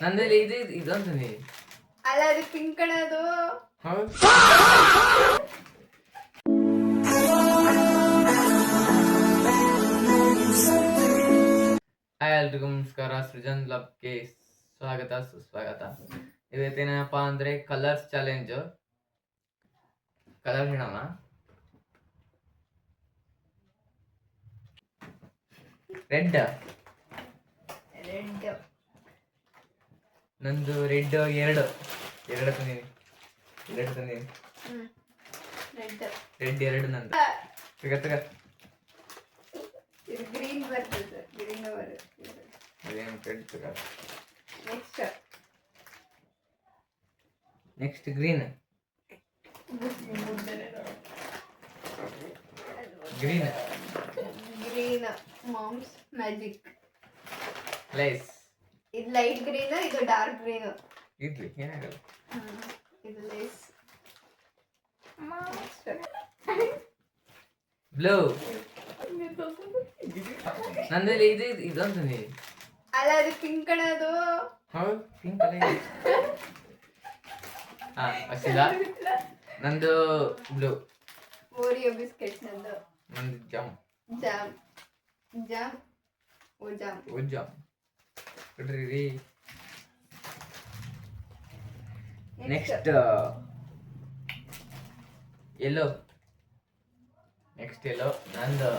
ನಂದಲ್ಲಿ ಇದೊಂದು ನೀ ಅಲ್ಲ ಅದು ಪಿಂಕ್ ಕಣದು. ಹೌದು. ಹಾಯ್ ಎಲ್ರಿಗೂ ನಮಸ್ಕಾರ. ಸೃಜನ್ ಲಬ್ಗೆ ಸ್ವಾಗತ ಸುಸ್ವಾಗತ. ಇವತ್ತೇನಪ್ಪ ಅಂದ್ರೆ ಕಲರ್ಸ್ ಚಾಲೆಂಜ್. ಕಲರ್ ಹೇಳೋಣ. ರೆಡ್. ನಂದು ರೆಡ್ ಎರಡು ತಂದೀನಿ. ರೆಡ್ ಎರಡು ನಂದು. ಗ್ರೀನ್ ಬರ್ತದೆ. ಗ್ರೀನ್ ಬರುತ್ತೆ. ಅದೇನು ರೆಡ್ ತಗ. Next green. Green moms magic. Lies. ಇದು ಲೈಟ್ ಗ್ರೀನ್, ಇದು ಡಾರ್ಕ್ ಗ್ರೀನ್. ಇರ್ಲಿ, ಏನಾಗಲ್ಲ. ಇದು ಲೈಸ್. ಬ್ಲೂ. ನಂದಲ್ಲಿ ಇದೊಂದು ನೀ ಅಲ್ಲ ಅದು ಪಿಂಕ್ ಕಣದು. ಹೌದು, ಪಿಂಕ್ ಕಲರ್. ಹಾ, ಹಸಿದ. ನಂದು ಬ್ಲೂ. ಓರಿಯೋ ಬಿಸ್ಕೆಟ್ ನಂದು. ನಂದು ಜಾಮ್. Oh jam. ಬಿಡ್ರಿ. Next yellow. ನಂದು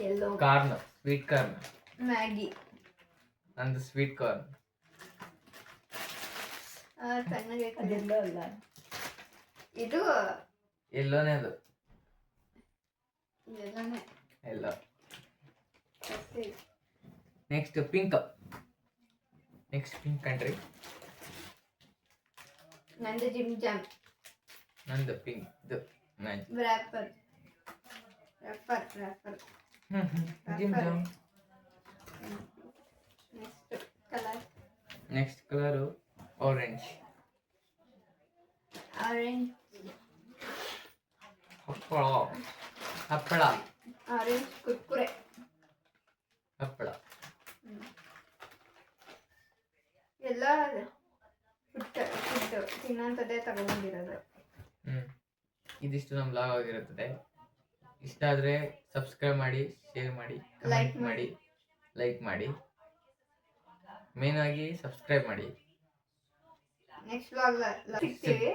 yellow. Corn, sweet corn. Maggi. ನಂದು ಸ್ವೀಟ್ ಕಾರ್ನ್. ಚೆನ್ನಾಗಿ ಅದೆಲ್ಲೋ ಅಲ್ಲ, ಇದು ಎಲ್ಲೋನೇ ಅದು. ಎಲ್ಲೋನೇ. ಎಲ್ಲೋ. Next pink. ಕಂಟ್ರಿ. ನಂದು ಜಿಮ್ ಜಾಮ್. ನಂದು ಪಿಂಕ್. ಇದು wrapper. Jim Jam. Next colour orange. ಹಪ್ಪಳ. ಆರೆಂಜ್ ಕುರ್ಕುರೆ. ಹಪ್ಪಳ. ಎಲ್ಲ ಫುಡ್ ತಿನ್ನಂಥದ್ದೇ ತಗೊಂಡಿರೋದು. ಇದಿಷ್ಟು ನಮ್ಮ ಬ್ಲಾಗ್ ಆಗಿರುತ್ತದೆ. ಇಷ್ಟ ಆದರೆ ಸಬ್ಸ್ಕ್ರೈಬ್ ಮಾಡಿ, ಶೇರ್ ಮಾಡಿ, ಕಮೆಂಟ್ ಮಾಡಿ, ಲೈಕ್ ಮಾಡಿ. ಮೇನ್ ಆಗಿ ಸಬ್ಸ್ಕ್ರೈಬ್ ಮಾಡಿ. Next blog ಸಿಗ್ತೀವಿ.